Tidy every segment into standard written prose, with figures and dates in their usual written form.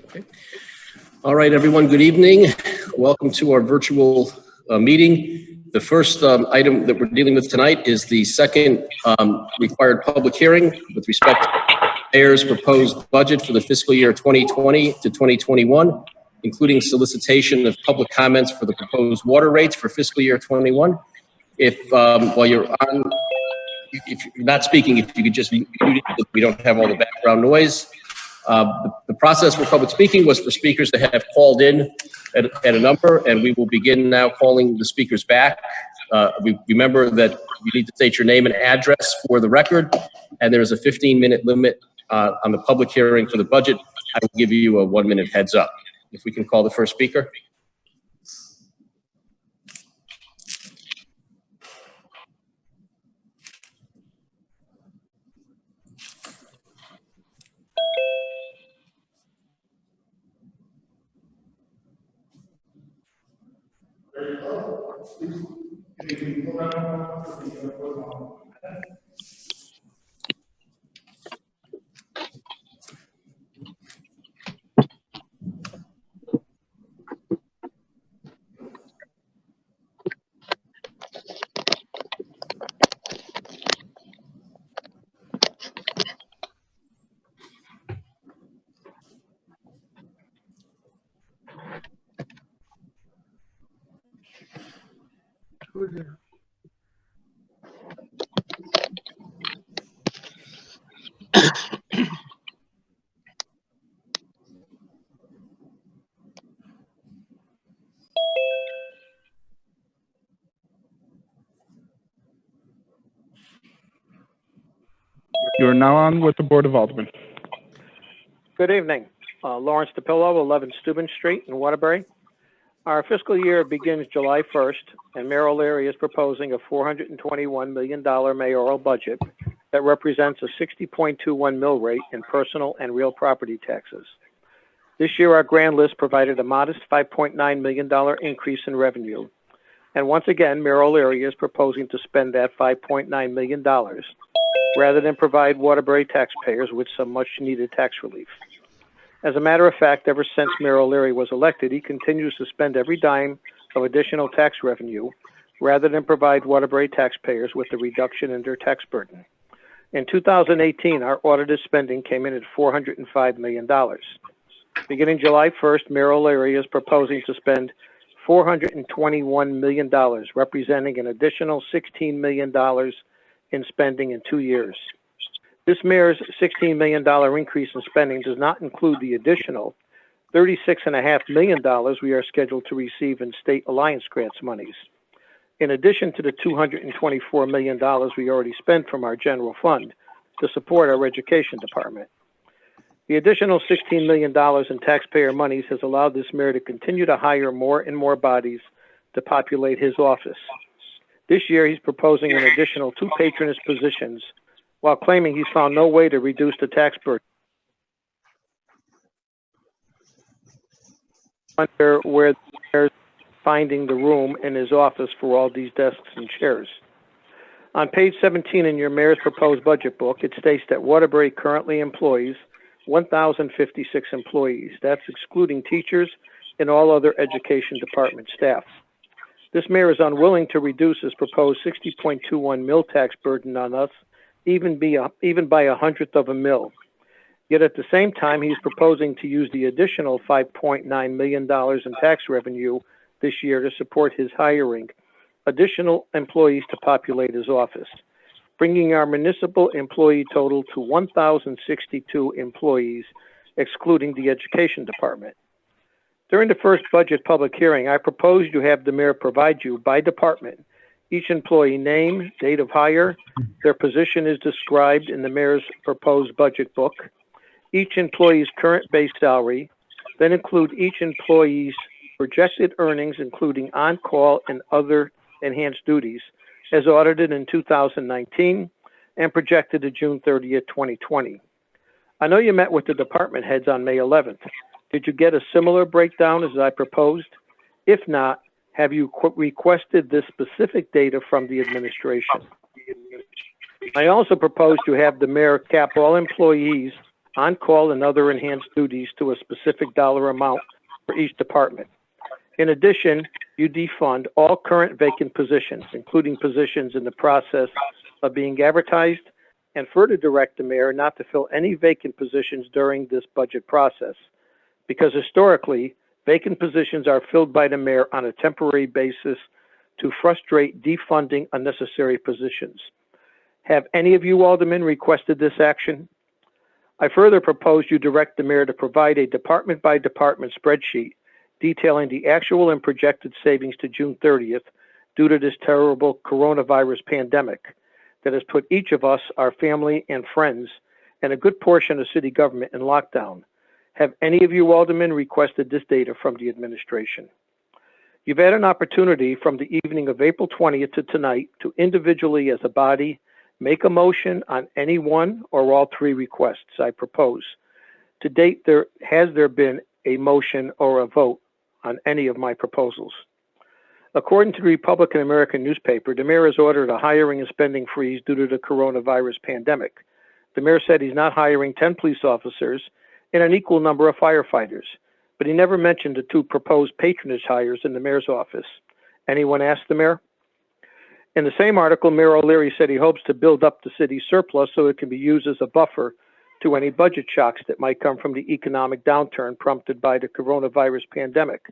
Okay. All right, everyone, good evening. Welcome to our virtual meeting. The first item that we're dealing with tonight is the second required public hearing with respect to the mayor's proposed budget for the fiscal year 2020 to 2021, including solicitation of public comments for the proposed water rates for fiscal year 21. If while you're on, if you're not speaking, if you could just mute it so we don't have all the background noise. The process for public speaking was for speakers to have called in at a number, and we will begin now calling the speakers back. Remember that you need to state your name and address for the record, and there is a 15-minute limit on the public hearing for the budget. I will give you a 1-minute heads up. If we can call the first speaker. You are now on with the Board of Aldermen. Good evening. Lawrence DePillo, 11 Steuben Street in Waterbury. Our fiscal year begins July 1st, and Mayor O'Leary is proposing a $421 million mayoral budget that represents a 60.21 mill rate in personal and real property taxes. This year, our grand list provided a modest $5.9 million increase in revenue. And once again, Mayor O'Leary is proposing to spend that $5.9 million rather than provide Waterbury taxpayers with some much-needed tax relief. As a matter of fact, ever since Mayor O'Leary was elected, he continues to spend every dime of additional tax revenue rather than provide Waterbury taxpayers with a reduction in their tax burden. In 2018, our audited spending came in at $405 million. Beginning July 1st, Mayor O'Leary is proposing to spend $421 million, representing an additional $16 million in spending in 2 years. This mayor's $16 million increase in spending does not include the additional $36.5 million we are scheduled to receive in state alliance grants monies, in addition to the $224 million we already spent from our general fund to support our education department. The additional $16 million in taxpayer monies has allowed this mayor to continue to hire more and more bodies to populate his office. This year, he's proposing an additional 2 patronage positions while claiming he's found no way to reduce the tax burden. Wonder where they're finding the room in his office for all these desks and chairs. On page 17 in your mayor's proposed budget book, it states that Waterbury currently employs 1,056 employees. That's excluding teachers and all other education department staff. This mayor is unwilling to reduce his proposed 60.21 mill tax burden on us, even by 100th of a mill. Yet at the same time, he's proposing to use the additional $5.9 million in tax revenue this year to support his hiring additional employees to populate his office, bringing our municipal employee total to 1,062 employees, excluding the education department. During the first budget public hearing, I proposed to have the mayor provide you, by department, each employee name, date of hire, their position is described in the mayor's proposed budget book, each employee's current base salary, then include each employee's projected earnings, including on-call and other enhanced duties, as audited in 2019 and projected to June 30th, 2020. I know you met with the department heads on May 11th. Did you get a similar breakdown as I proposed? If not, have you requested this specific data from the administration? I also proposed to have the mayor cap all employees on-call, and other enhanced duties to a specific dollar amount for each department. In addition, you defund all current vacant positions, including positions in the process of being advertised, and further direct the mayor not to fill any vacant positions during this budget process, because historically, vacant positions are filled by the mayor on a temporary basis to frustrate defunding unnecessary positions. Have any of you aldermen requested this action? I further propose you direct the mayor to provide a department-by-department spreadsheet detailing the actual and projected savings to June 30th due to this terrible coronavirus pandemic that has put each of us, our family and friends, and a good portion of city government in lockdown. Have any of you aldermen requested this data from the administration? You've had an opportunity from the evening of April 20th to tonight to individually as a body make a motion on any one or all three requests I propose. To date, has there been a motion or a vote on any of my proposals? According to the Republican American newspaper, the mayor has ordered a hiring and spending freeze due to the coronavirus pandemic. The mayor said he's not hiring 10 police officers and an equal number of firefighters, but he never mentioned the two proposed patronage hires in the mayor's office. Anyone ask the mayor? In the same article, Mayor O'Leary said he hopes to build up the city's surplus so it can be used as a buffer to any budget shocks that might come from the economic downturn prompted by the coronavirus pandemic.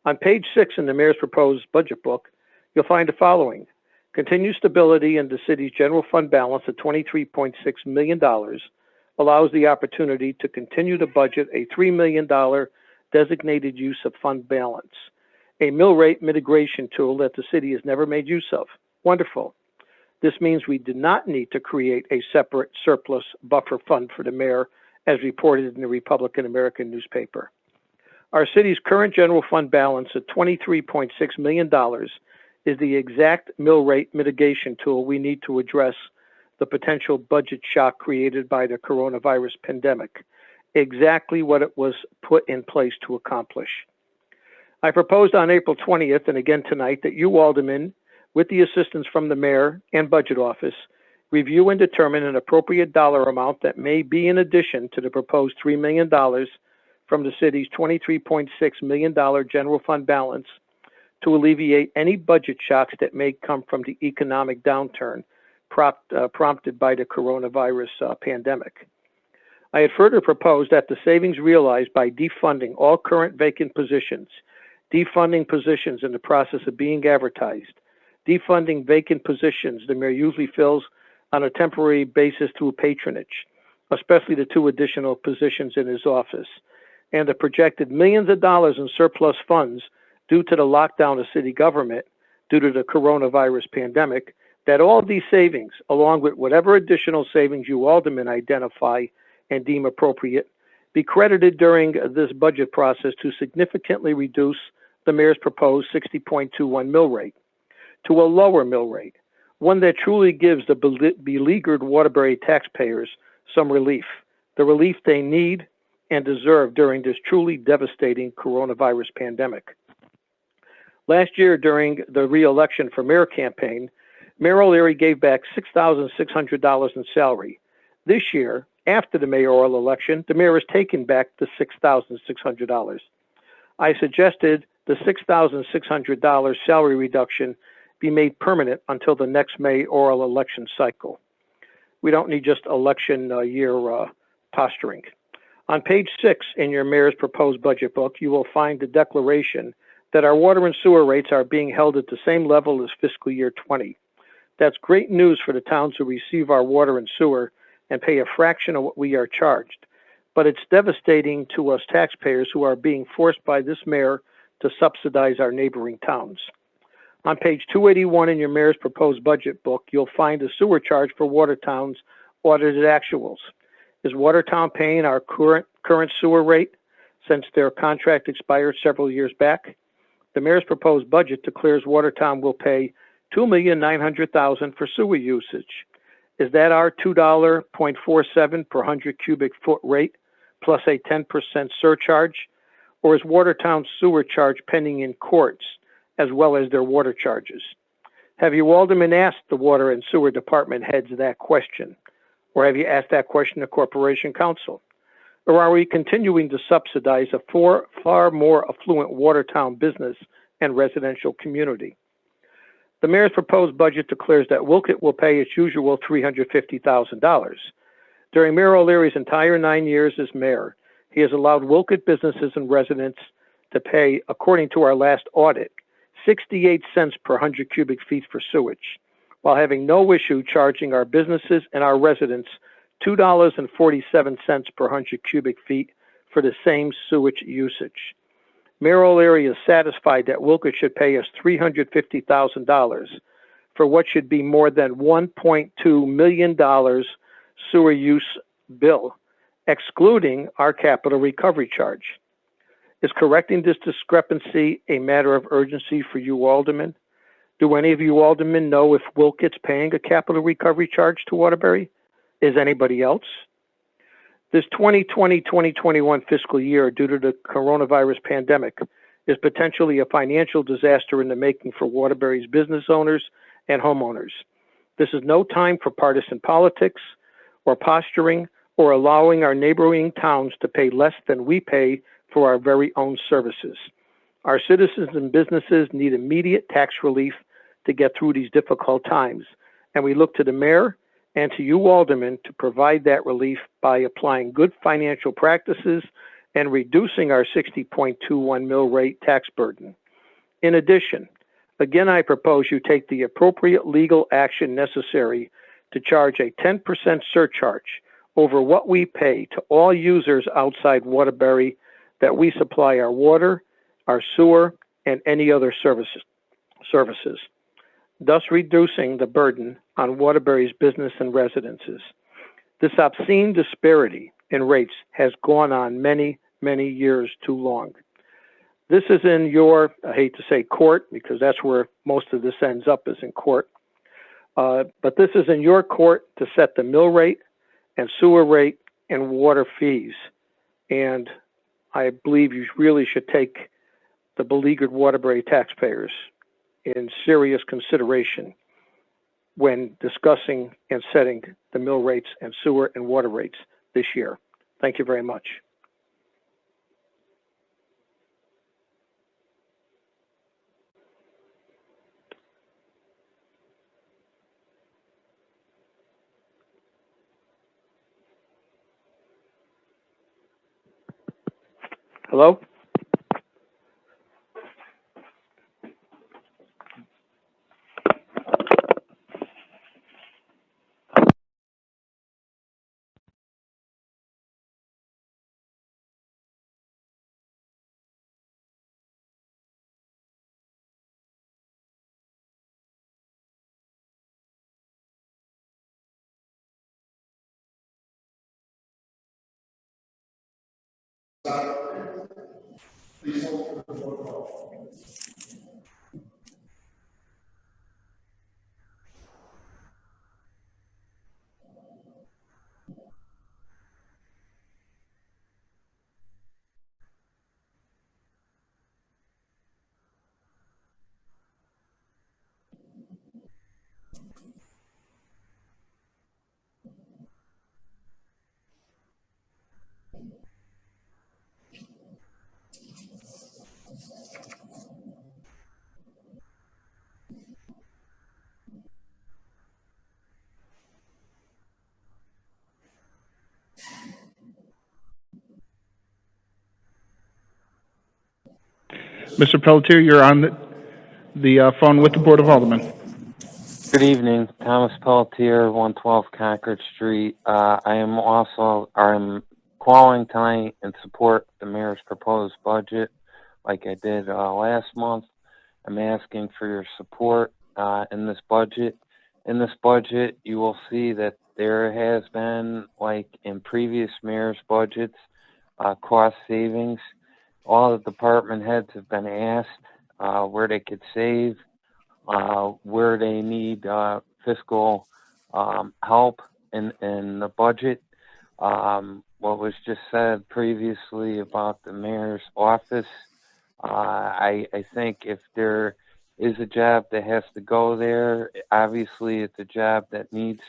On page 6 in the mayor's proposed budget book, you'll find the following. Continued stability in the city's general fund balance of $23.6 million allows the opportunity to continue to budget a $3 million designated use of fund balance, a mill rate mitigation tool that the city has never made use of. Wonderful. This means we do not need to create a separate surplus buffer fund for the mayor, as reported in the Republican American newspaper. Our city's current general fund balance of $23.6 million is the exact mill rate mitigation tool we need to address the potential budget shock created by the coronavirus pandemic, exactly what it was put in place to accomplish. I proposed on April 20th and again tonight that you aldermen, with the assistance from the mayor and budget office, review and determine an appropriate dollar amount that may be in addition to the proposed $3 million from the city's $23.6 million general fund balance to alleviate any budget shocks that may come from the economic downturn prompted by the coronavirus pandemic. I had further proposed that the savings realized by defunding all current vacant positions, defunding positions in the process of being advertised, defunding vacant positions the mayor usually fills on a temporary basis through patronage, especially the two additional positions in his office, and the projected millions of dollars in surplus funds due to the lockdown of city government due to the coronavirus pandemic, that all these savings, along with whatever additional savings you aldermen identify and deem appropriate, be credited during this budget process to significantly reduce the mayor's proposed 60.21 mill rate to a lower mill rate, one that truly gives the beleaguered Waterbury taxpayers some relief, the relief they need and deserve during this truly devastating coronavirus pandemic. Last year, during the re-election for mayor campaign, Mayor O'Leary gave back $6,600 in salary. This year, after the mayoral election, the mayor has taken back the $6,600. I suggested the $6,600 salary reduction be made permanent until the next mayoral election cycle. We don't need just election year posturing. On page 6 in your mayor's proposed budget book, you will find the declaration that our water and sewer rates are being held at the same level as fiscal year 20. That's great news for the towns who receive our water and sewer and pay a fraction of what we are charged. But it's devastating to us taxpayers who are being forced by this mayor to subsidize our neighboring towns. On page 281 in your mayor's proposed budget book, you'll find a sewer charge for Watertown's audited actuals. Is Watertown paying our current sewer rate since their contract expired several years back? The mayor's proposed budget declares Watertown will pay $2,900,000 for sewer usage. Is that our $2.47 per 100 cubic foot rate plus a 10% surcharge? Or is Watertown's sewer charge pending in courts as well as their water charges? Have you aldermen asked the water and sewer department heads that question? Or have you asked that question to Corporation Counsel? Or are we continuing to subsidize a far more affluent Watertown business and residential community? The mayor's proposed budget declares that Wilkett will pay its usual $350,000. During Mayor O'Leary's entire 9 years as mayor, he has allowed Wilkett businesses and residents to pay, according to our last audit, 68 cents per 100 cubic feet for sewage, while having no issue charging our businesses and our residents $2.47 per 100 cubic feet for the same sewage usage. Mayor O'Leary is satisfied that Wilkett should pay us $350,000 for what should be more than $1.2 million sewer use bill, excluding our capital recovery charge. Is correcting this discrepancy a matter of urgency for you aldermen? Do any of you aldermen know if Wilkett's paying a capital recovery charge to Waterbury? Is anybody else? This 2020-2021 fiscal year, due to the coronavirus pandemic, is potentially a financial disaster in the making for Waterbury's business owners and homeowners. This is no time for partisan politics or posturing or allowing our neighboring towns to pay less than we pay for our very own services. Our citizens and businesses need immediate tax relief to get through these difficult times, and we look to the mayor and to you aldermen to provide that relief by applying good financial practices and reducing our 60.21 mill rate tax burden. In addition, again, I propose you take the appropriate legal action necessary to charge a 10% surcharge over what we pay to all users outside Waterbury that we supply our water, our sewer, and any other services, thus reducing the burden on Waterbury's business and residences. This obscene disparity in rates has gone on many, many years too long. This is in your, I hate to say court, because that's where most of this ends up, is in court. But this is in your court to set the mill rate and sewer rate and water fees. And I believe you really should take the beleaguered Waterbury taxpayers in serious consideration when discussing and setting the mill rates and sewer and water rates this year. Thank you very much. Hello? Mr. Pelletier, you're on the phone with the Board of Aldermen. Good evening, Thomas Pelletier, 112 Concord Street. I'm calling tonight in support of the mayor's proposed budget, like I did last month. I'm asking for your support in this budget. In this budget, you will see that there has been, like in previous mayor's budgets, cost savings. All the department heads have been asked where they could save, where they need fiscal help in the budget. What was just said previously about the mayor's office, I think if there is a job that has to go there, obviously it's a job that needs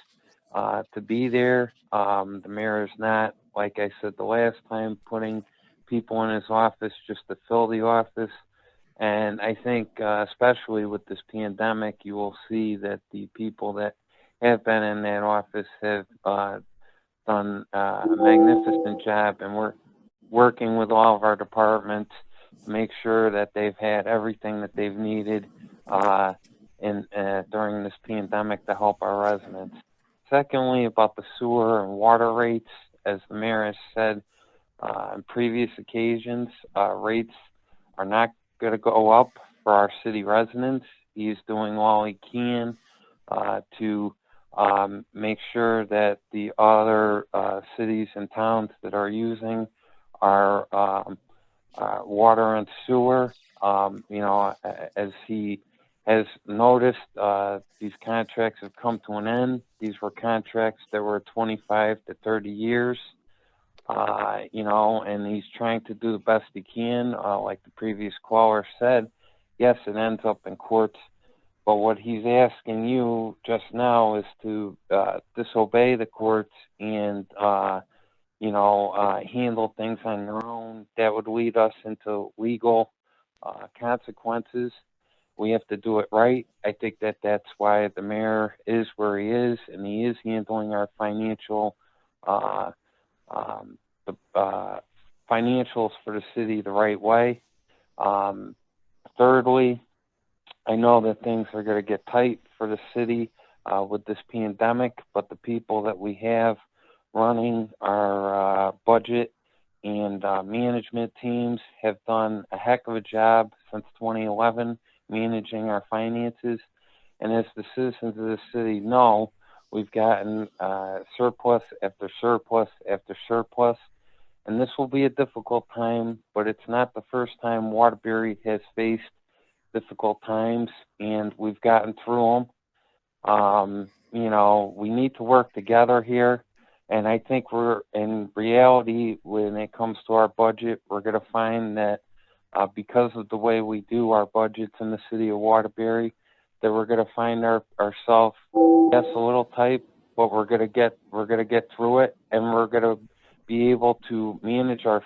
to be there. The mayor is not like I said the last time, putting people in his office just to fill the office. And I think, especially with this pandemic, you will see that the people that have been in that office have done a magnificent job, and we're working with all of our departments to make sure that they've had everything that they've needed during this pandemic to help our residents. Secondly, about the sewer and water rates, as the mayor has said on previous occasions, rates are not going to go up for our city residents. He's doing all he can to make sure that the other cities and towns that are using our water and sewer, as he has noticed, these contracts have come to an end. These were contracts that were 25 to 30 years, and he's trying to do the best he can. Like the previous caller said, yes, it ends up in courts, but what he's asking you just now is to disobey the courts and, handle things on your own. That would lead us into legal consequences. We have to do it right. I think that that's why the mayor is where he is, and he is handling our financials for the city the right way. Thirdly, I know that things are going to get tight for the city with this pandemic, but the people that we have running our budget and management teams have done a heck of a job since 2011 managing our finances. And as the citizens of the city know, we've gotten surplus after surplus after surplus. And this will be a difficult time, but it's not the first time Waterbury has faced difficult times, and we've gotten through them. We need to work together here, and I think we're, in reality, when it comes to our budget, we're going to find that because of the way we do our budgets in the city of Waterbury, that we're going to find ourselves, yes, a little tight, but we're going to get through it, and we're going to be able to manage our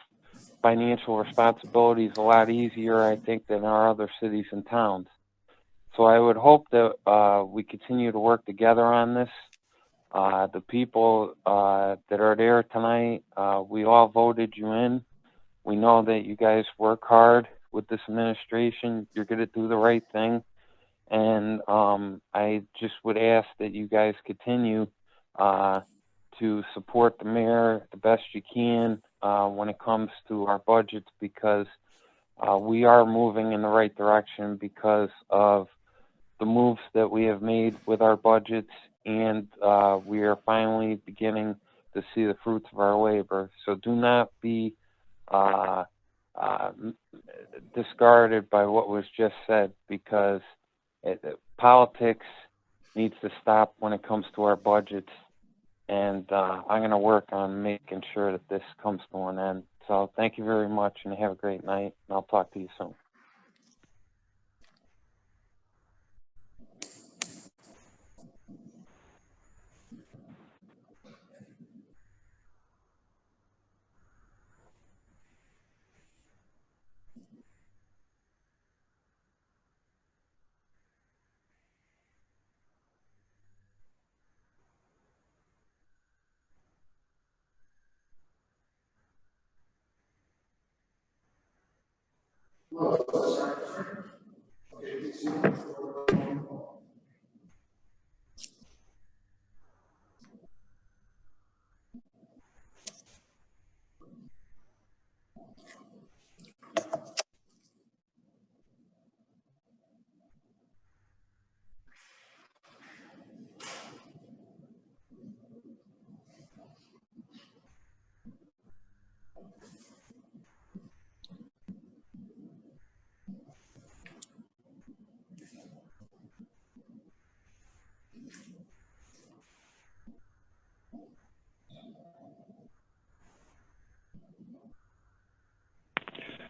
financial responsibilities a lot easier, I think, than our other cities and towns. So I would hope that we continue to work together on this. The people that are there tonight, we all voted you in. We know that you guys work hard with this administration. You're going to do the right thing. And I just would ask that you guys continue to support the mayor the best you can when it comes to our budgets, because we are moving in the right direction because of the moves that we have made with our budgets, and we are finally beginning to see the fruits of our labor. So do not be discarded by what was just said, because politics needs to stop when it comes to our budgets. And I'm going to work on making sure that this comes to an end. So thank you very much, and have a great night. And I'll talk to you soon.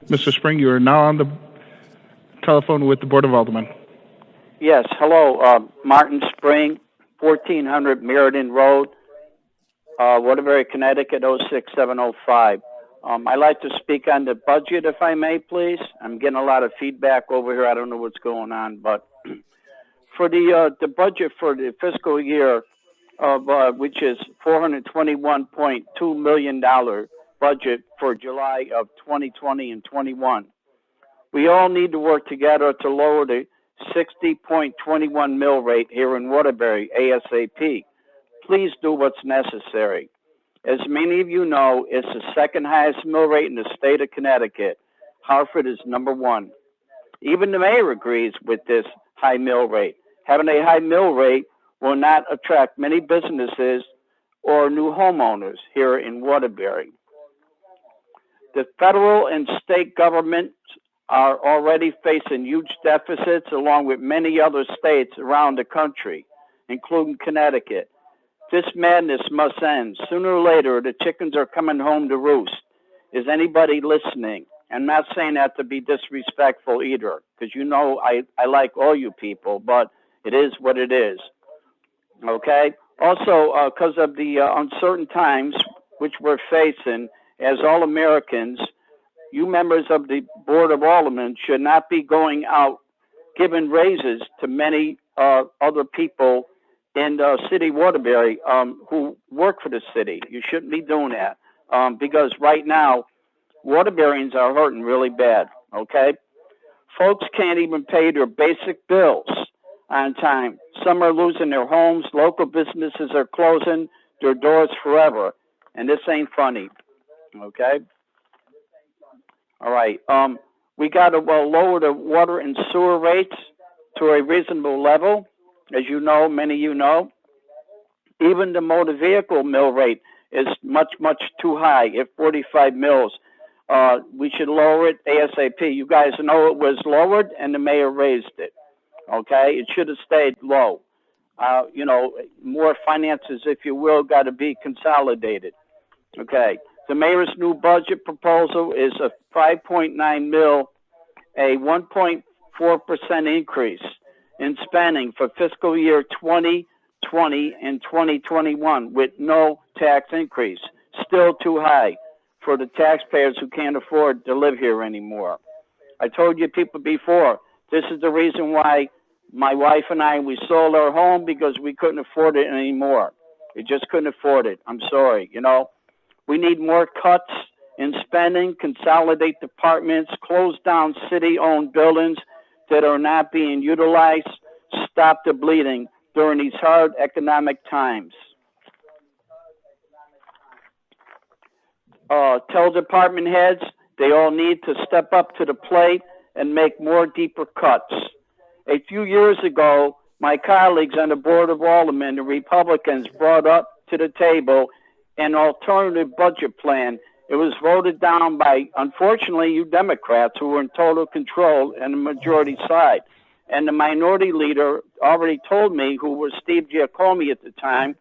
Mr. Spring, you are now on the telephone with the Board of Aldermen. Yes, hello, Martin Spring, 1400 Meriden Road. Waterbury, Connecticut, 06705. I'd like to speak on the budget, if I may, please. I'm getting a lot of feedback over here. I don't know what's going on, but for the budget for the fiscal year of which is $421.2 million budget for July of 2020 and 21. We all need to work together to lower the 60.21 mill rate here in Waterbury ASAP. Please do what's necessary. As many of you know, it's the second highest mill rate in the state of Connecticut. Hartford is number one. Even the mayor agrees with this high mill rate. Having a high mill rate will not attract many businesses or new homeowners here in Waterbury. The federal and state governments are already facing huge deficits along with many other states around the country, including Connecticut. This madness must end. Sooner or later, the chickens are coming home to roost. Is anybody listening? I'm not saying that to be disrespectful either, because you know I like all you people, but it is what it is. Okay? Also, because of the uncertain times which we're facing as all Americans, you members of the Board of Aldermen should not be going out giving raises to many other people in the city of Waterbury who work for the city. You shouldn't be doing that because right now, Waterburyans are hurting really bad, okay? Folks can't even pay their basic bills on time. Some are losing their homes. Local businesses are closing their doors forever, and this ain't funny, okay? All right. We got to lower the water and sewer rates to a reasonable level. As you know, many of you know, even the motor vehicle mill rate is much, much too high at 45 mils. We should lower it ASAP. You guys know it was lowered and the mayor raised it. Okay? It should have stayed low. You know, more finances, if you will, got to be consolidated. Okay. The mayor's new budget proposal is a 5.9 mil, a 1.4% increase in spending for fiscal year 2020 and 2021 with no tax increase. Still too high for the taxpayers who can't afford to live here anymore. I told you people before, this is the reason why my wife and I, we sold our home because we couldn't afford it anymore. We just couldn't afford it. I'm sorry, you know. We need more cuts in spending, consolidate departments, close down city-owned buildings that are not being utilized, stop the bleeding during these hard economic times. Tell department heads they all need to step up to the plate and make more deeper cuts. A few years ago, my colleagues on the Board of Aldermen, the Republicans, brought up to the table an alternative budget plan. It was voted down by, unfortunately, you Democrats who were in total control and the majority side. And the minority leader already told me, who was Steve Giacomi at the time,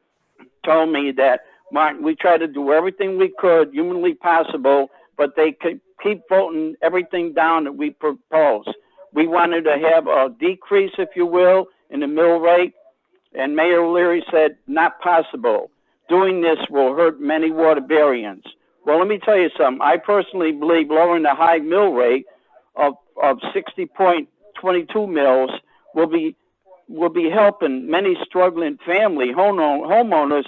told me that, Martin, we tried to do everything we could, humanly possible, but they could keep voting everything down that we proposed. We wanted to have a decrease, if you will, in the mill rate, and Mayor O'Leary said, not possible. Doing this will hurt many Waterburyans. Well, let me tell you something. I personally believe lowering the high mill rate of 60.22 mils will be helping many struggling family homeowners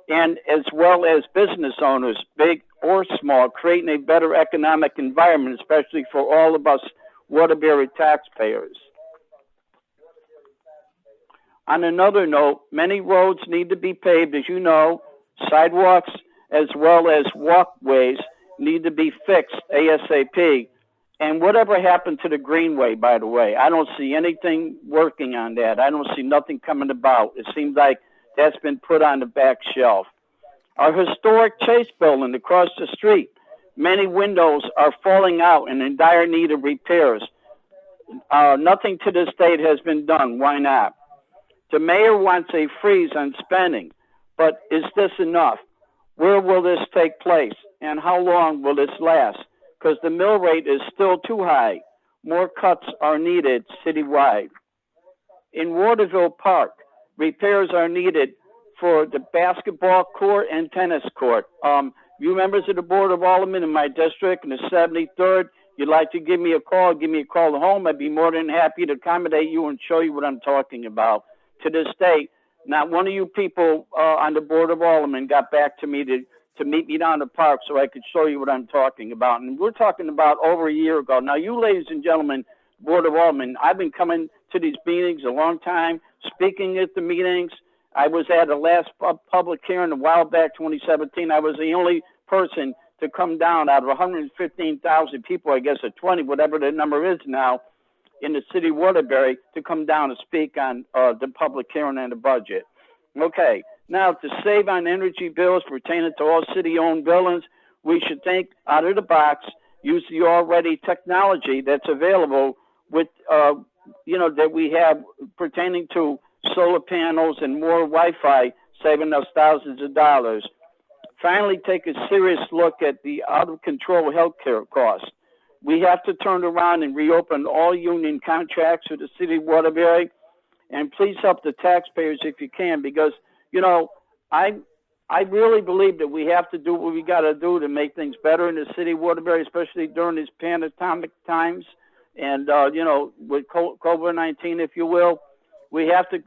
and as well as business owners, big or small, creating a better economic environment, especially for all of us Waterbury taxpayers. On another note, many roads need to be paved, as you know. Sidewalks as well as walkways need to be fixed ASAP. And whatever happened to the Greenway, by the way? I don't see anything working on that. I don't see nothing coming about. It seems like that's been put on the back shelf. Our historic Chase building across the street, many windows are falling out and in dire need of repairs. Nothing to this date has been done. Why not? The mayor wants a freeze on spending, but is this enough? Where will this take place, and how long will this last? Because the mill rate is still too high. More cuts are needed citywide. In Waterville Park, repairs are needed for the basketball court and tennis court. You members of the Board of Aldermen in my district in the 73rd, you'd like to give me a call at home. I'd be more than happy to accommodate you and show you what I'm talking about. To this day, not one of you people on the Board of Aldermen got back to me to meet me down the park so I could show you what I'm talking about. And we're talking about over a year ago. Now, you ladies and gentlemen, Board of Aldermen, I've been coming to these meetings a long time, speaking at the meetings. I was at the last public hearing a while back, 2017. I was the only person to come down out of 115,000 people, I guess, or 20, whatever the number is now, in the city of Waterbury, to come down and speak on the public hearing and the budget. Okay, now to save on energy bills pertaining to all city-owned buildings, we should think out of the box, use the already technology that's available with, that we have pertaining to solar panels and more Wi-Fi, saving us thousands of dollars. Finally, take a serious look at the out-of-control healthcare costs. We have to turn around and reopen all union contracts with the city of Waterbury, and please help the taxpayers if you can, because, I really believe that we have to do what we got to do to make things better in the city of Waterbury, especially during these pandemic times and, with COVID-19, if you will. We have to,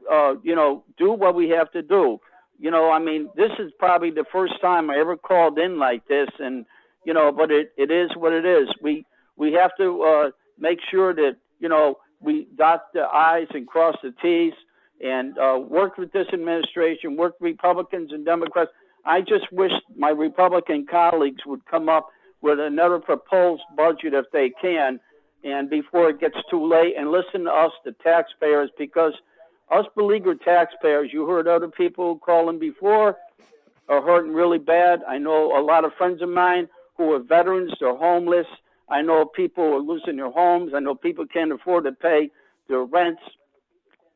do what we have to do. This is probably the first time I ever called in like this, and, but it is what it is. We have to make sure that, we dot the I's and cross the T's and work with this administration, work with Republicans and Democrats. I just wish my Republican colleagues would come up with another proposed budget if they can, and before it gets too late, and listen to us, the taxpayers, because us beleaguered taxpayers, you heard other people calling before, are hurting really bad. I know a lot of friends of mine who are veterans, they're homeless. I know people are losing their homes. I know people can't afford to pay their rents,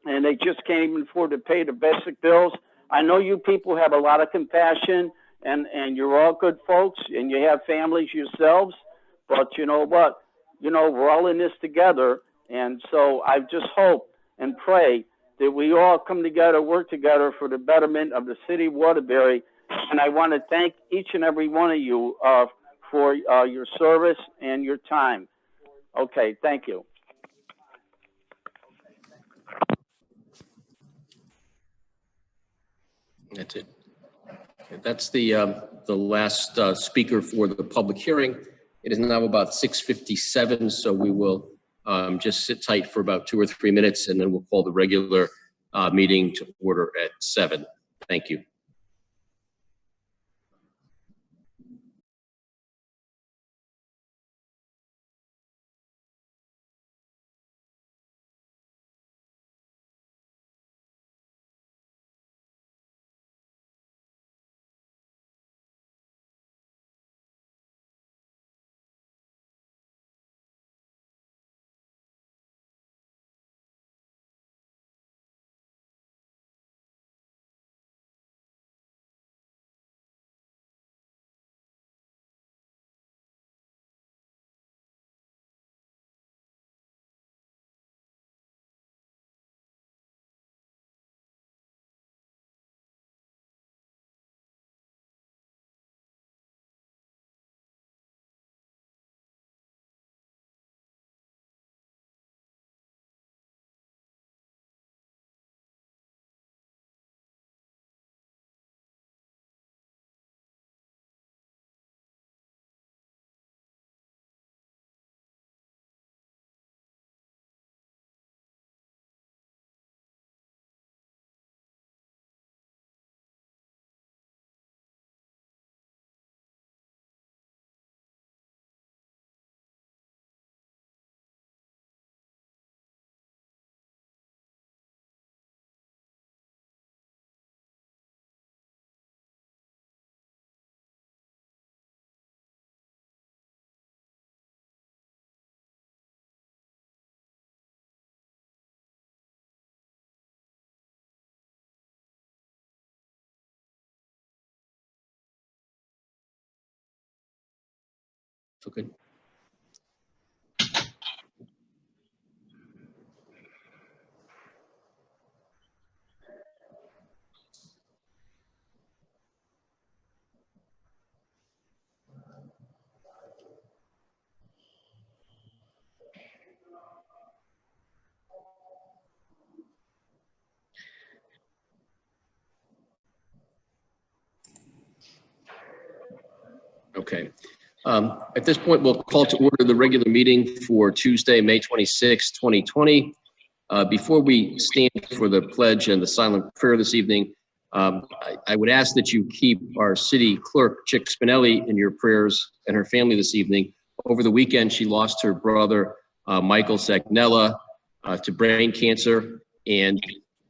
and they just can't even afford to pay the basic bills. I know you people have a lot of compassion, and you're all good folks, and you have families yourselves, but you know what? We're all in this together, and so I just hope and pray that we all come together, work together for the betterment of the city of Waterbury. And I want to thank each and every one of you for your service and your time. Okay, thank you. That's it. That's the last speaker for the public hearing. It is now about 6:57, so we will just sit tight for about 2 or 3 minutes, and then we'll call the regular meeting to order at 7. Thank you. Okay. Okay. At this point, we'll call to order the regular meeting for Tuesday, May 26, 2020. Before we stand for the pledge and the silent prayer this evening, I would ask that you keep our city clerk, Chick Spinelli, in your prayers and her family this evening. Over the weekend, she lost her brother, Michael Sagnella, to brain cancer. And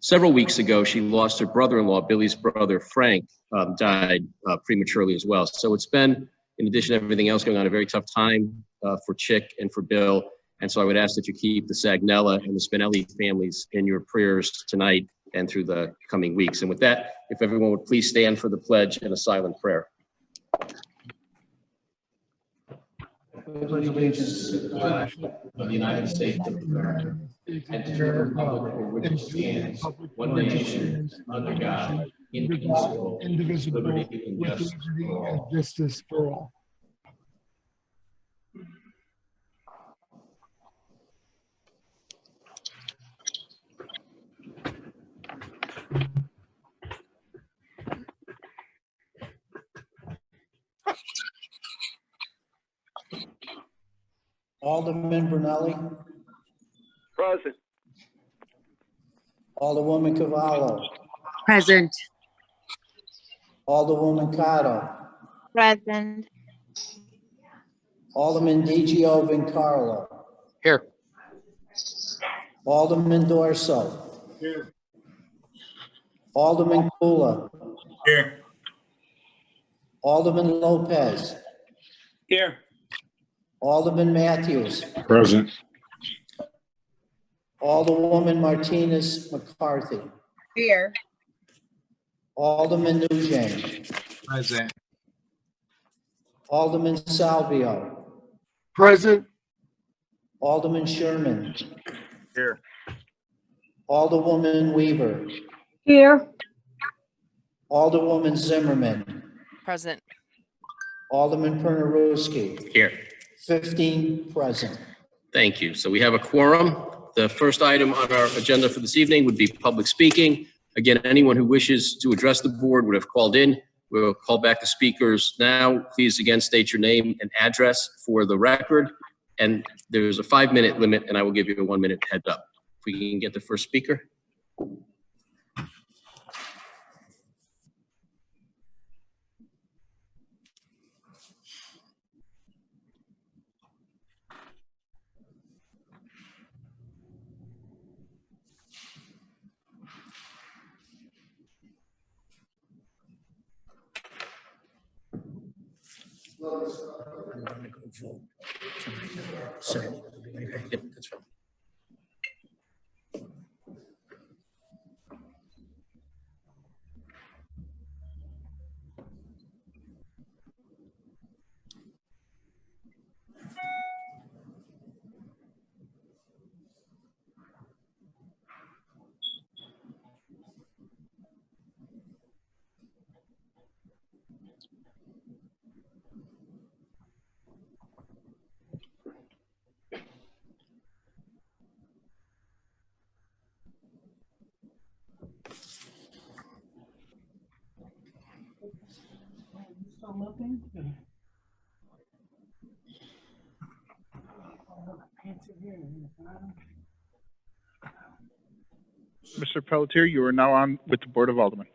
several weeks ago, she lost her brother-in-law, Billy's brother, Frank, died prematurely as well. So it's been, in addition to everything else going on, a very tough time for Chick and for Bill. And so I would ask that you keep the Sagnella and the Spinelli families in your prayers tonight and through the coming weeks. And with that, if everyone would please stand for the pledge and a silent prayer. Pledge allegiance to the flag of the United States of America and to the republic for which it stands, one nation, under God, indivisible, with liberty and justice for all. Alderman Brunelli, Present. Alderwoman Cavallo, Present. Alderwoman Cotto, Present. Alderman DiGio Carlo, Here. Alderman Dorso, Here. Alderman Kula, Here. Alderman Lopez, Here. Alderman Matthews, Present. Alderwoman Martinez McCarthy, Here. Alderman Nugent, Present. Alderman Salvio, Present. Alderman Sherman, Here. Alderwoman Weaver, Here. Alderwoman Zimmerman, Present. Alderman Pernaruski, Here. 15 present. Thank you. So we have a quorum. The first item on our agenda for this evening would be public speaking. Again, anyone who wishes to address the board would have called in. We'll call back the speakers now. Please again state your name and address for the record. And there's a 5-minute limit, and I will give you a 1-minute heads up. If we can get the first speaker. I'm going to go vote. Yep, that's fine. Mr. Pelletier, you are now on with the Board of Aldermen.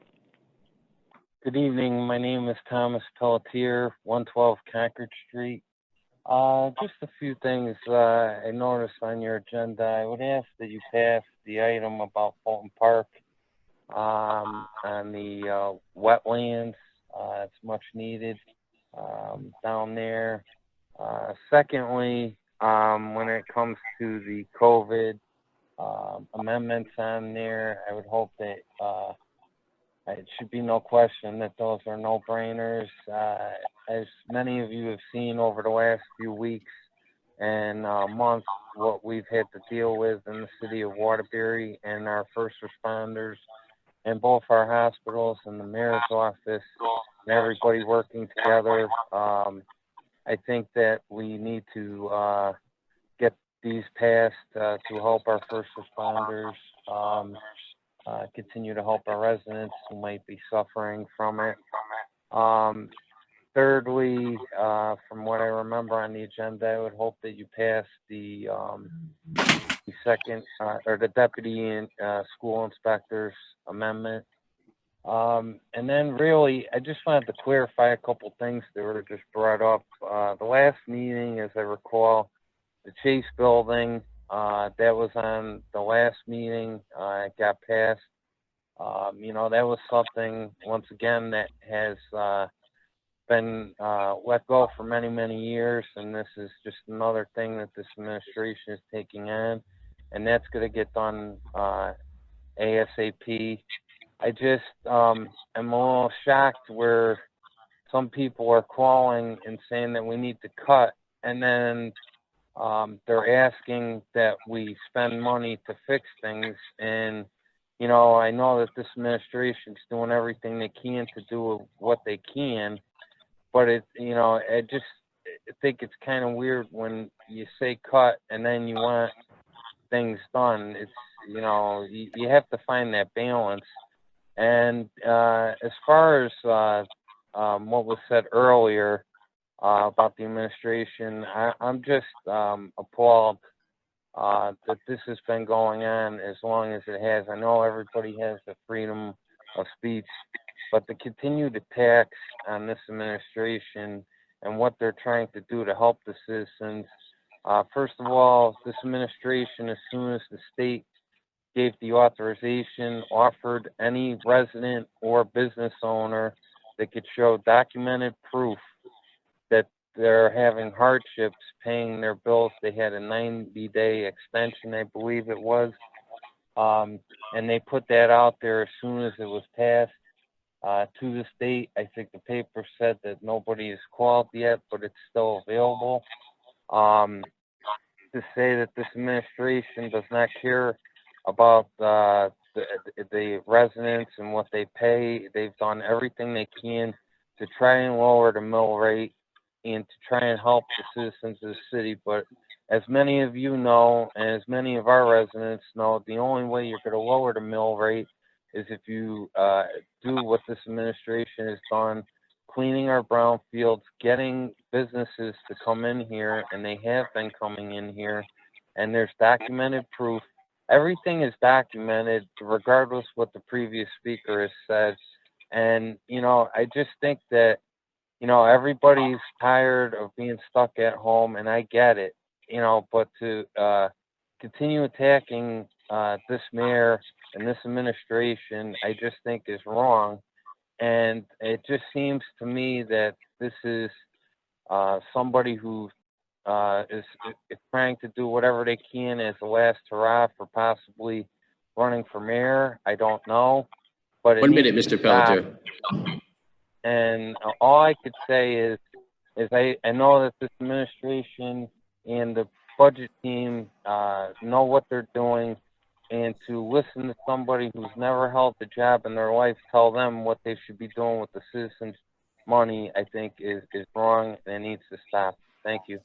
Good evening. My name is Thomas Pelletier, 112 Concord Street. Just a few things I noticed on your agenda. I would ask that you pass the item about Fulton Park on the wetlands. It's much needed down there. Secondly, when it comes to the COVID amendments on there, I would hope that it should be no question that those are no-brainers. As many of you have seen over the last few weeks and months, what we've had to deal with in the city of Waterbury and our first responders and both our hospitals and the mayor's office and everybody working together. I think that we need to get these passed to help our first responders, continue to help our residents who might be suffering from it. thirdly, from what I remember on the agenda, I would hope that you pass the second, or the deputy and school inspectors amendment. And then really, I just wanted to clarify a couple things that were just brought up. The last meeting, as I recall, the Chase building, that was on the last meeting, it got passed. That was something, once again, that has been let go for many, many years, and this is just another thing that this administration is taking on, and that's going to get done ASAP. I just am a little shocked where some people are calling and saying that we need to cut, and then they're asking that we spend money to fix things. And I know that this administration's doing everything they can to do what they can, but I think it's kind of weird when you say cut and then you want things done. It's, you have to find that balance. And as far as what was said earlier about the administration, I'm just appalled that this has been going on as long as it has. I know everybody has the freedom of speech, but the continued attacks on this administration and what they're trying to do to help the citizens. First of all, this administration, as soon as the state gave the authorization, offered any resident or business owner that could show documented proof that they're having hardships paying their bills. They had a 90-day extension, I believe it was, and they put that out there as soon as it was passed to the state. I think the paper said that nobody has called yet, but it's still available. To say that this administration does not care about the residents and what they pay, they've done everything they can to try and lower the mill rate and to try and help the citizens of the city. But as many of you know, and as many of our residents know, the only way you're going to lower the mill rate is if you do what this administration has done, cleaning our brownfields, getting businesses to come in here, and they have been coming in here, and there's documented proof. Everything is documented, regardless what the previous speaker has said. And, I just think that, everybody's tired of being stuck at home, and I get it, but to continue attacking this mayor and this administration, I just think is wrong. And it just seems to me that this is somebody who is trying to do whatever they can as a last hurrah for possibly running for mayor. I don't know, but 1 minute, Mr. Pelletier. And all I could say is I know that this administration and the budget team know what they're doing, and to listen to somebody who's never held a job in their life tell them what they should be doing with the citizens' money, I think is wrong and needs to stop. Thank you.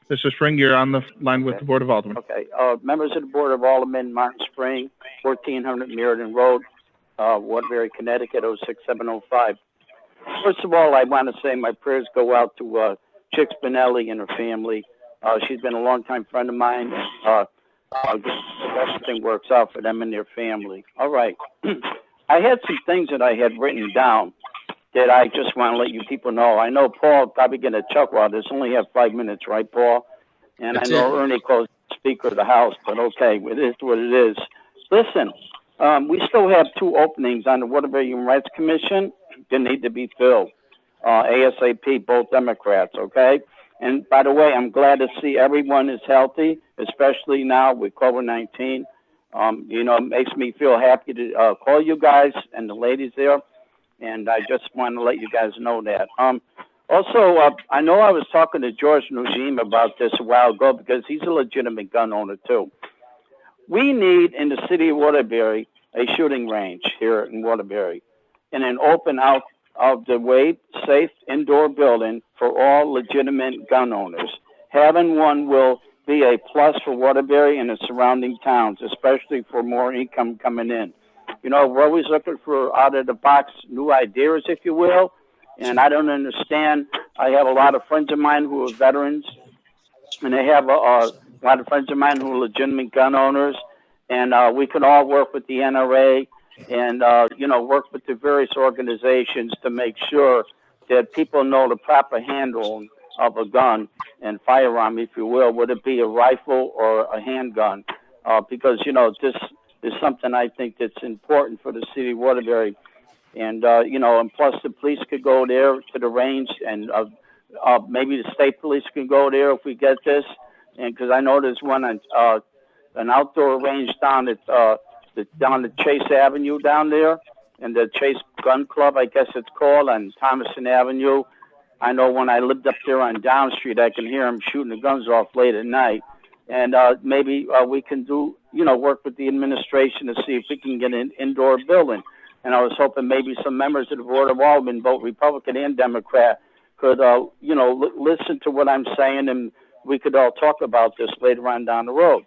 Mr. Spring, you're on the line with Okay. the Board of Aldermen. Okay, members of the Board of Aldermen, Martin Spring, 1400 Meriden Road, Waterbury, Connecticut, 06705. First of all, I want to say my prayers go out to Chick Spinelli and her family. She's been a longtime friend of mine. Everything works out for them and their family. All right. I had some things that I had written down that I just want to let you people know. I know Paul probably going to chuckle at this. Only have 5 minutes, right, Paul? And That's I know it. Ernie calls Speaker of the House, but okay, it is what it is. Listen, We still have 2 openings on the Waterbury Human Rights Commission that need to be filled. ASAP, both Democrats, okay? And by the way, I'm glad to see everyone is healthy, especially now with COVID-19. You know, it makes me feel happy to call you guys and the ladies there. And I just want to let you guys know that. Also, I know I was talking to George Nugent about this a while ago because he's a legitimate gun owner too. We need in the city of Waterbury a shooting range here in Waterbury and an open out of the way, safe indoor building for all legitimate gun owners. Having one will be a plus for Waterbury and the surrounding towns, especially for more income coming in. You know, we're always looking for out of the box new ideas, if you will. And I don't understand. I have a lot of friends of mine who are veterans, and I have a lot of friends of mine who are legitimate gun owners. And we can all work with the NRA and, you know, work with the various organizations to make sure that people know the proper handling of a gun and firearm, if you will, whether it be a rifle or a handgun. Because, you know, this is something I think that's important for the city of Waterbury. And, you know, and plus the police could go there to the range and maybe the state police can go there if we get this. And because I know there's one on an outdoor range down at down at Chase Avenue down there, and the Chase Gun Club, I guess it's called, on Thomason Avenue. I know when I lived up there on Down Street, I can hear them shooting the guns off late at night. And maybe we can do, you know, work with the administration to see if we can get an indoor building. And I was hoping maybe some members of the Board of Aldermen, both Republican and Democrat, could, you know, listen to what I'm saying, and we could all talk about this later on down the road.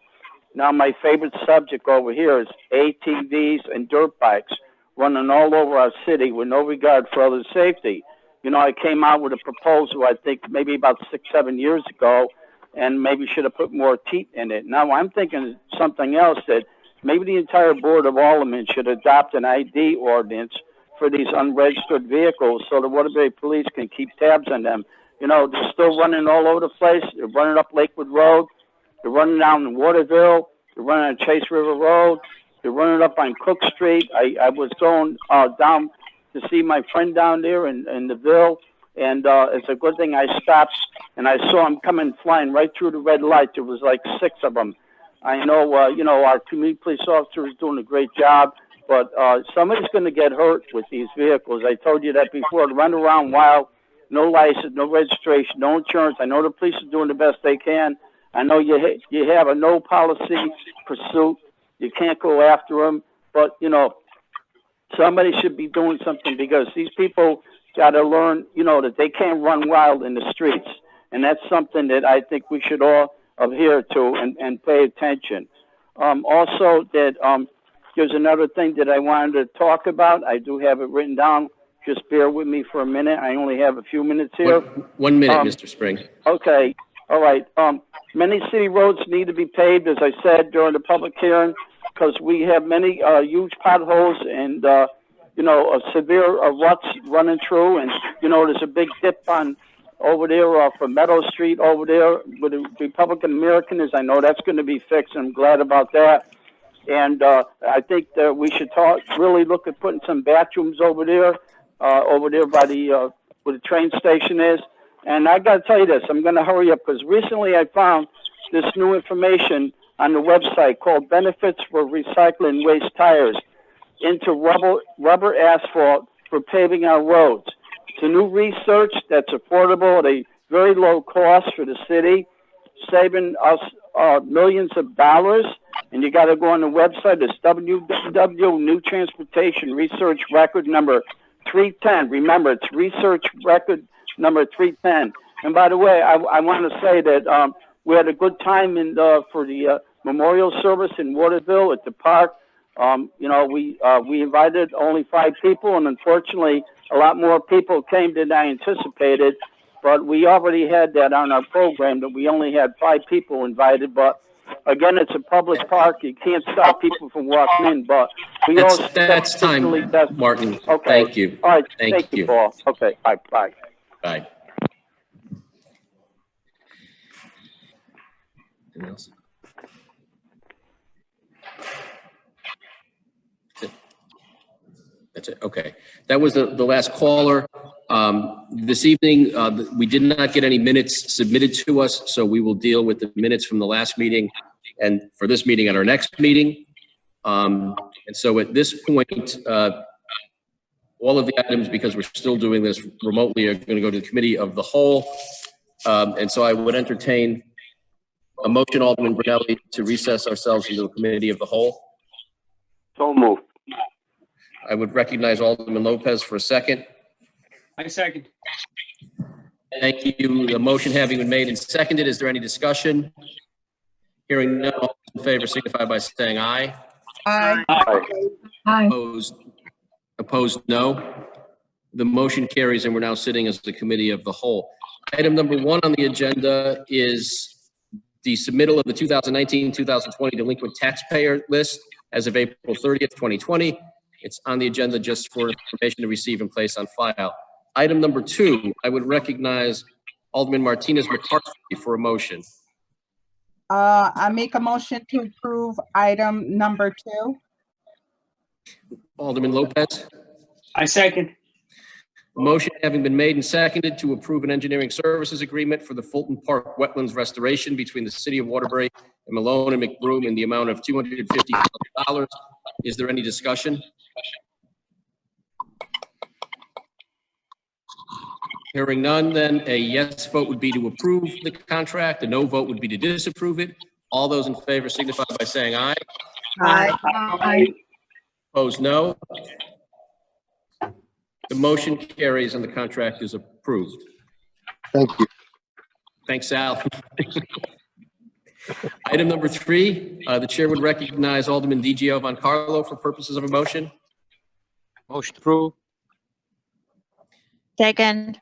Now, my favorite subject over here is ATVs and dirt bikes running all over our city with no regard for other safety. You know, I came out with a proposal, I think, maybe about 6-7 years ago, and maybe should have put more teeth in it. Now, I'm thinking something else, that maybe the entire Board of Aldermen should adopt an ID ordinance for these unregistered vehicles so the Waterbury Police can keep tabs on them. You know, they're still running all over the place. They're running up Lakewood Road. They're running down in Waterville. They're running on Chase River Road. They're running up on Cook Street. I was going down to see my friend down there in the Ville, and it's a good thing I stopped, and I saw them coming flying right through the red light. There was like 6 of them. I know, you know, our community police officer is doing a great job, but somebody's going to get hurt with these vehicles. I told you that before. To run around wild, no license, no registration, no insurance. I know the police are doing the best they can. I know you have a no policy pursuit. You can't go after them, but, you know, somebody should be doing something, because these people got to learn, you know, that they can't run wild in the streets. And that's something that I think we should all adhere to and pay attention. Also, that there's another thing that I wanted to talk about. I do have it written down. Just bear with me for a minute. I only have a few minutes here. 1 minute, Mr. Spring. Okay. All right. Many city roads need to be paved, as I said during the public hearing, because we have many huge potholes and, you know, severe ruts running through. And, you know, there's a big dip on over there from Meadow Street over there with the Republican Americans. I know that's going to be fixed. I'm glad about that. And I think that we should really look at putting some bathrooms over there by the where the train station is. And I got to tell you this, I'm going to hurry up, because recently I found this new information on the website called Benefits for Recycling Waste Tires into rubber asphalt for paving our roads. It's a new research that's affordable at a very low cost for the city, saving us millions of dollars. And you got to go on the website. It's www. New Transportation Research Record number 310. Remember, it's research record number 310. And by the way, I want to say that we had a good time for the memorial service in Waterville at the park. You know, we invited only 5 people, and unfortunately, a lot more people came than I anticipated. But we already had that on our program, that we only had 5 people invited. But again, it's a public park. You can't stop people from walking in. But we all That's time, Martin. Okay. Thank you. All right. Thank you. Paul. Okay. Bye. Bye. Bye. Anything else? That's it. Okay. That was the last caller. This evening, we did not get any minutes submitted to us, so we will deal with the minutes from the last meeting and for this meeting at our next meeting. And so at this point, all of the items, because we're still doing this remotely, are going to go to the committee of the whole. And so I would entertain a motion, Alderman Brunelli, to recess ourselves into the committee of the whole. So moved. I would recognize Alderman Lopez for a second. I second. Thank you. The motion having been made and seconded, is there any discussion? Hearing none, all in favor signify by saying aye. Aye. Aye. Opposed, no. The motion carries, and we're now sitting as the committee of the whole. Item number 1 on the agenda is the submittal of the 2019-2020 delinquent taxpayer list as of April 30th, 2020. It's on the agenda just for information to receive and place on file. Item number 2, I would recognize Alderman Martinez McCarthy for a motion. I make a motion to approve item number 2. Alderman Lopez. I second. Motion having been made and seconded to approve an engineering services agreement for the Fulton Park Wetlands Restoration between the City of Waterbury and Malone and McBroom in the amount of $250,000. Is there any discussion? Hearing none, then a yes vote would be to approve the contract. A no vote would be to disapprove it. All those in favor signify by saying aye. Aye. Opposed, no. The motion carries and the contract is approved. Thank you. Thanks, Al. Item number 3, the chair would recognize Alderman DiGio Von Carlo for purposes of a motion. Motion approved. Second.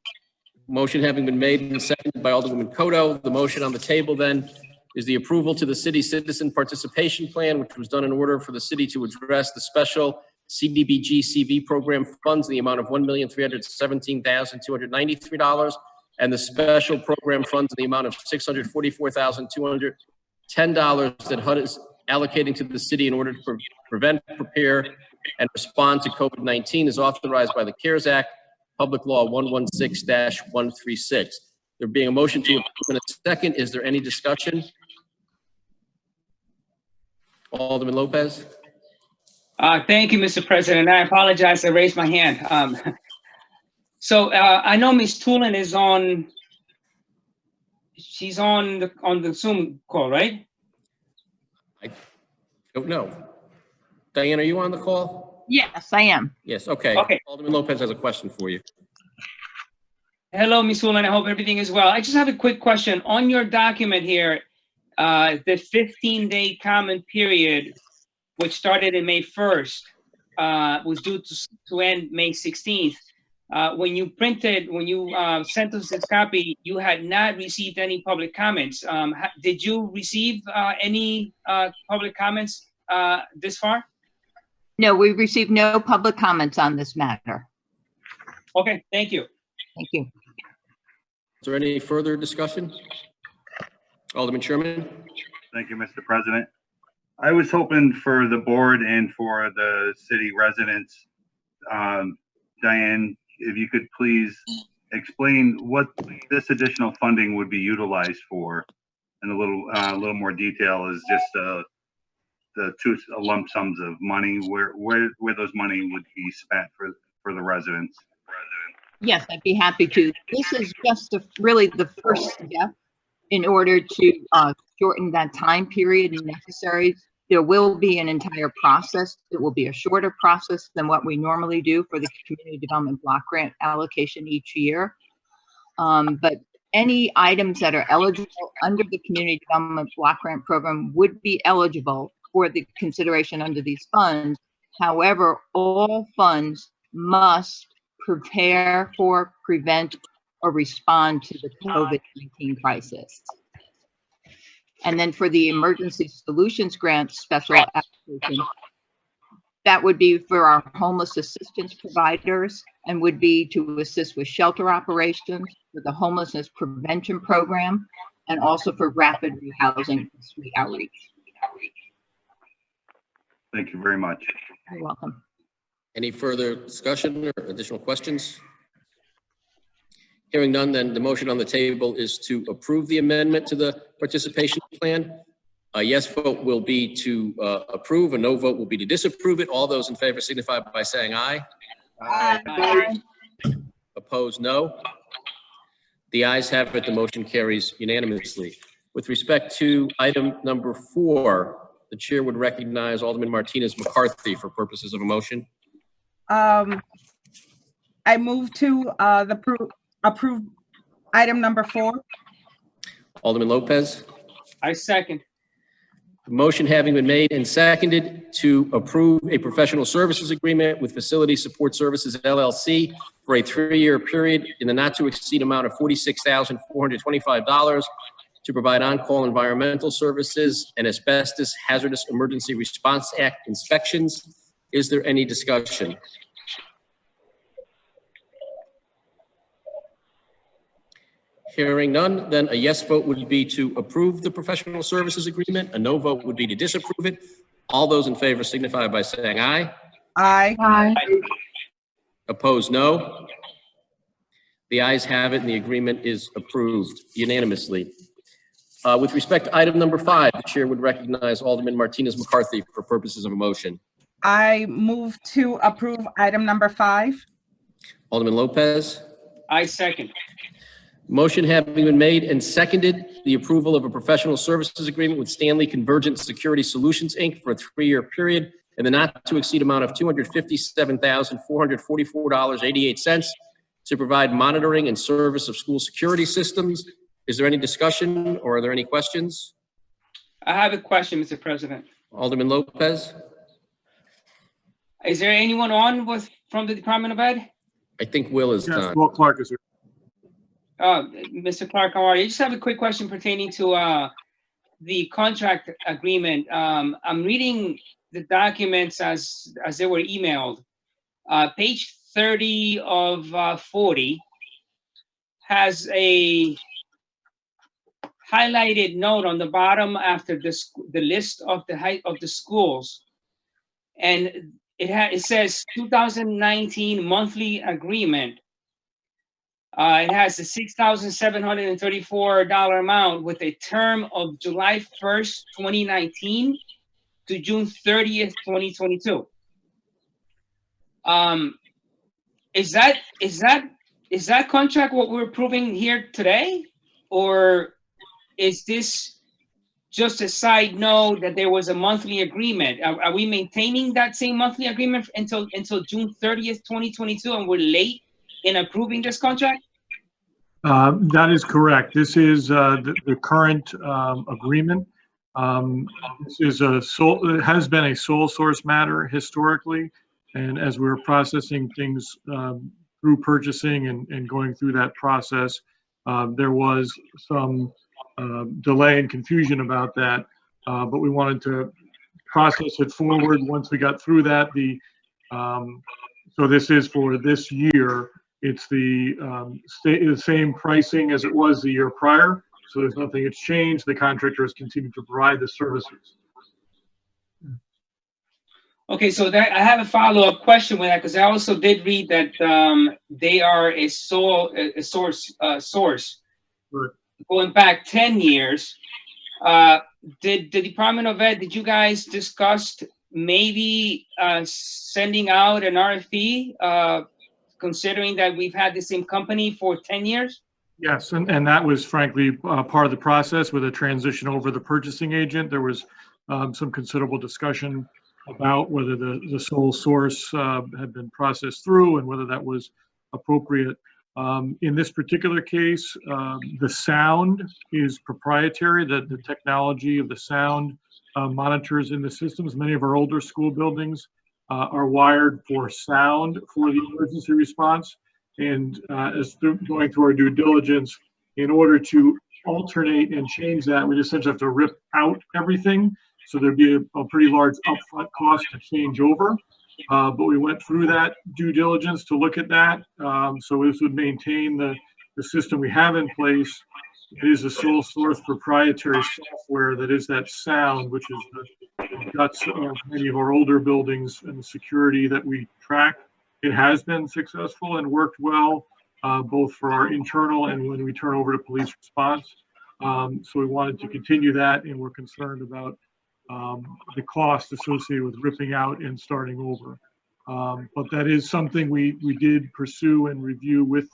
Motion having been made and seconded by Alderwoman Cotto. The motion on the table then is the approval to the city citizen participation plan, which was done in order for the city to address the special CDBG CV program funds in the amount of $1,317,293 and the special program funds in the amount of $644,210 that HUD is allocating to the city in order to prevent, prepare, and respond to COVID-19 is authorized by the CARES Act, Public Law 116-136. There being a motion to approve in a second, is there any discussion? Alderman Lopez. Thank you, Mr. President. I apologize. I raised my hand. I know Ms. Tulin is on. She's on the Zoom call, right? I don't know. Diane, are you on the call? Yes, I am. Yes, okay. Okay. Alderman Lopez has a question for you. Hello, Ms. Tulin. I hope everything is well. I just have a quick question. On your document here, the 15-day comment period, which started in May 1st, was due to end May 16th. When you sent us this copy, you had not received any public comments. Did you receive any public comments this far? No, we received no public comments on this matter. Okay, thank you. Thank you. Is there any further discussion? Alderman Sherman? Thank you, Mr. President. I was hoping for the board and for the city residents, Diane, if you could please explain what this additional funding would be utilized for in a little more detail. Is just the two lump sums of money, where those money would be spent for the residents. Yes, I'd be happy to. This is just really the first step in order to shorten that time period necessary. There will be an entire process. It will be a shorter process than what we normally do for the community development block grant allocation each year. But any items that are eligible under the community development block grant program would be eligible for the consideration under these funds. However, all funds must prepare for, prevent, or respond to the COVID-19 crisis. And then for the emergency solutions grant special application, that would be for our homeless assistance providers and would be to assist with shelter operations, for the homelessness prevention program, and also for rapid rehousing and street outreach. Thank you very much. You're welcome. Any further discussion or additional questions? Hearing none, then the motion on the table is to approve the amendment to the participation plan. A yes vote will be to approve, a no vote will be to disapprove it. All those in favor signify by saying aye. Aye. Opposed, no. The ayes have it, the motion carries unanimously. With respect to item number 4, the chair would recognize Alderman Martinez McCarthy for purposes of a motion. I move to approve item number 4. Alderman Lopez. I second. The motion having been made and seconded to approve a professional services agreement with Facility Support Services LLC for a 3-year period in the not to exceed amount of $46,425 to provide on-call environmental services and asbestos hazardous emergency response act inspections. Is there any discussion? Hearing none, then a yes vote would be to approve the professional services agreement. A no vote would be to disapprove it. All those in favor signify by saying aye. Aye. Aye. Opposed, no. The ayes have it, and the agreement is approved unanimously. With respect to item number 5, the chair would recognize Alderman Martinez McCarthy for purposes of a motion. I move to approve item number 5. Alderman Lopez. I second. Motion having been made and seconded, the approval of a professional services agreement with Stanley Convergent Security Solutions, Inc. for a 3-year period in the not to exceed amount of $257,444.88 to provide monitoring and service of school security systems. Is there any discussion or are there any questions? I have a question, Mr. President. Alderman Lopez. Is there anyone on from the Department of Ed? I think Will is Yes, on. Will Clark is here. Mr. Clark, how are you? I just have a quick question pertaining to the contract agreement. I'm reading the documents as they were emailed. Page 30 of 40 has a highlighted note on the bottom after the list of the schools, and it says 2019 monthly agreement. It has a $6,734 amount with a term of July 1st, 2019 to June 30th, 2022. Is that contract what we're approving here today? Or is this just a side note that there was a monthly agreement? Are we maintaining that same monthly agreement until June 30th, 2022, and we're late in approving this contract? That is correct. This is the current agreement. This is it has been a sole source matter historically, and as we were processing things through purchasing and going through that process, there was some delay and confusion about that, but we wanted to process it forward once we got through that. So this is for this year. It's the same pricing as it was the year prior, so there's nothing that's changed. The contractor has continued to provide the services. Okay, so I have a follow-up question with that, because I also did read that they are a source Right. going back 10 years. Did the Department of Ed, did you guys discuss maybe sending out an RFP, considering that we've had the same company for 10 years? Yes, and that was frankly part of the process with a transition over the purchasing agent. There was some considerable discussion about whether the sole source had been processed through and whether that was appropriate. In this particular case, the sound is proprietary. The technology of the sound monitors in the systems. Many of our older school buildings are wired for sound for the emergency response. And as going through our due diligence, in order to alternate and change that, we essentially have to rip out everything. So there'd be a pretty large upfront cost to change over. But we went through that due diligence to look at that. So this would maintain the system we have in place. It is a sole source proprietary software that is that sound, which is the guts of many of our older buildings and the security that we track. It has been successful and worked well, both for our internal and when we turn over to police response. So we wanted to continue that, and we're concerned about the cost associated with ripping out and starting over. But that is something we did pursue and review with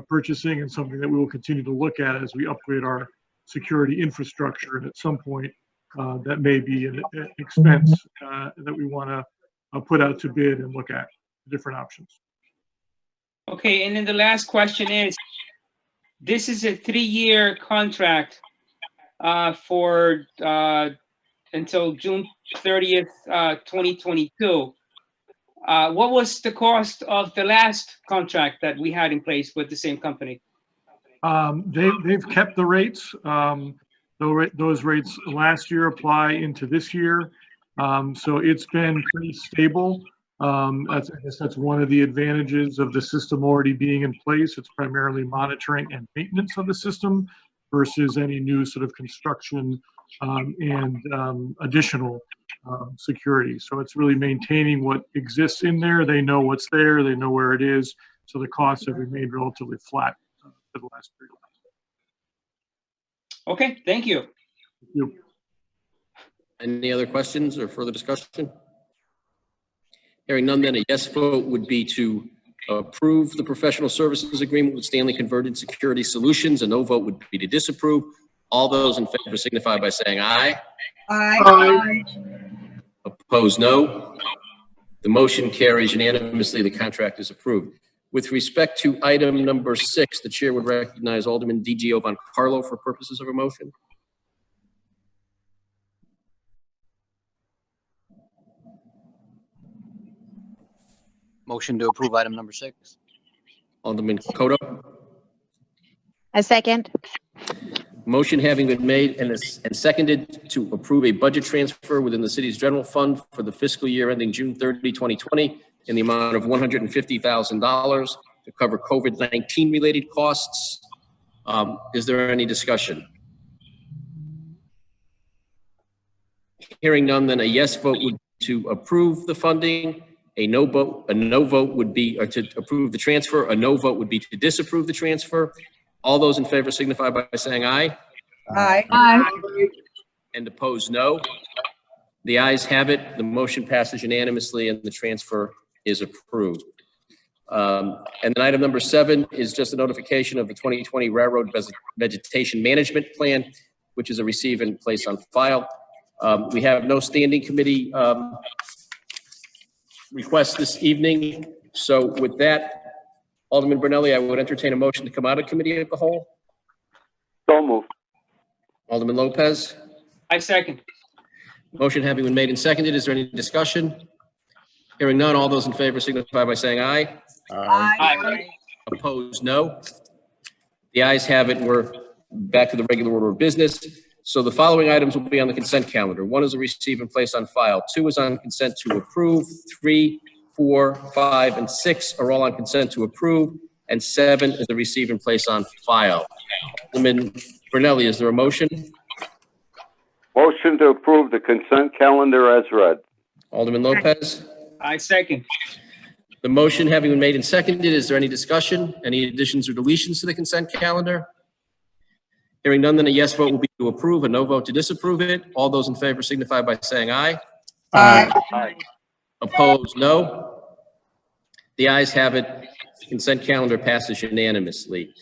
purchasing, and something that we will continue to look at as we upgrade our security infrastructure. And at some point, that may be an expense that we want to put out to bid and look at different options. Okay, and then the last question is, this is a 3-year contract for until June 30th, 2022. What was the cost of the last contract that we had in place with the same company? They've kept the rates. Those rates last year apply into this year. So it's been pretty stable. I guess that's one of the advantages of the system already being in place. It's primarily monitoring and maintenance of the system versus any new sort of construction and additional security. So it's really maintaining what exists in there. They know what's there. They know where it is. So the costs have remained relatively flat for the last period. Okay, thank you. Thank you. Any other questions or further discussion? Hearing none, then a yes vote would be to approve the professional services agreement with Stanley Convergent Security Solutions. A no vote would be to disapprove. All those in favor signify by saying aye. Aye. Opposed, no. The motion carries unanimously. The contract is approved. With respect to item number 6, the chair would recognize Alderman DiGio Von Carlo for purposes of a motion. Motion to approve item number 6. Alderman Koto. A second. Motion having been made and seconded to approve a budget transfer within the city's general fund for the fiscal year ending June 30, 2020 in the amount of $150,000 to cover COVID-19 related costs. Is there any discussion? Hearing none, then a yes vote would be to approve the funding. A no vote would be to approve the transfer. A no vote would be to disapprove the transfer. All those in favor signify by saying aye. Aye. Aye. And opposed, no. The ayes have it. The motion passes unanimously and the transfer is approved. And then item number 7 is just a notification of the 2020 Railroad Vegetation Management Plan, which is a receive and place on file. We have no standing committee request this evening. So with that, Alderman Brunelli, I would entertain a motion to come out of committee of the whole. So moved. Alderman Lopez. I second. Motion having been made and seconded, is there any discussion? Hearing none, all those in favor signify by saying aye. Aye. Opposed, no. The ayes have it, and we're back to the regular order of business. So the following items will be on the consent calendar. 1 is a receive and place on file. 2 is on consent to approve. 3, 4, 5, and 6 are all on consent to approve. And 7 is a receive and place on file. Alderman Brunelli, is there a motion? Motion to approve the consent calendar as read. Alderman Lopez? I second. The motion having been made and seconded, is there any discussion? Any additions or deletions to the consent calendar? Hearing none, then a yes vote will be to approve, a no vote to disapprove it. All those in favor signify by saying aye. Aye. Opposed, no. The ayes have it. The consent calendar passes unanimously.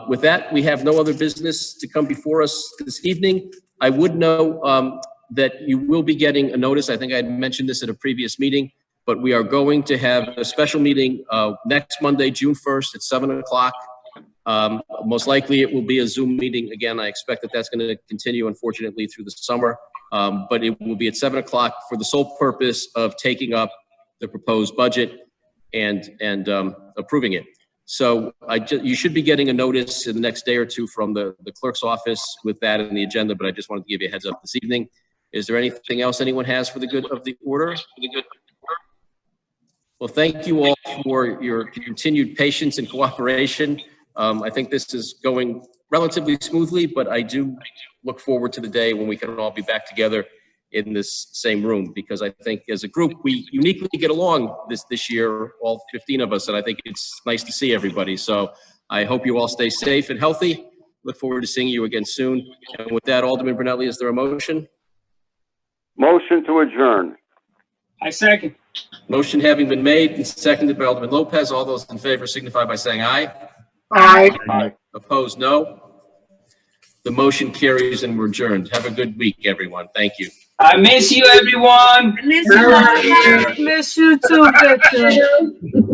With that, we have no other business to come before us this evening. I would know that you will be getting a notice. I think I had mentioned this at a previous meeting, but we are going to have a special meeting next Monday, June 1st at 7 o'clock. Most likely it will be a Zoom meeting. Again, I expect that that's going to continue, unfortunately, through the summer. But it will be at 7 o'clock for the sole purpose of taking up the proposed budget and approving it. So you should be getting a notice in the next day or two from the clerk's office with that in the agenda, but I just wanted to give you a heads up this evening. Is there anything else anyone has for the good of the order? Well, thank you all for your continued patience and cooperation. I think this is going relatively smoothly, but I do look forward to the day when we can all be back together in this same room, because I think as a group, we uniquely get along this year, all 15 of us, and I think it's nice to see everybody. So I hope you all stay safe and healthy. Look forward to seeing you again soon. And with that, Alderman Brunelli, is there a motion? Motion to adjourn. I second. Motion having been made and seconded by Alderman Lopez. All those in favor signify by saying aye. Aye. Opposed, no. The motion carries and we're adjourned. Have a good week, everyone. Thank you. I miss you, everyone. Miss you too, Victor.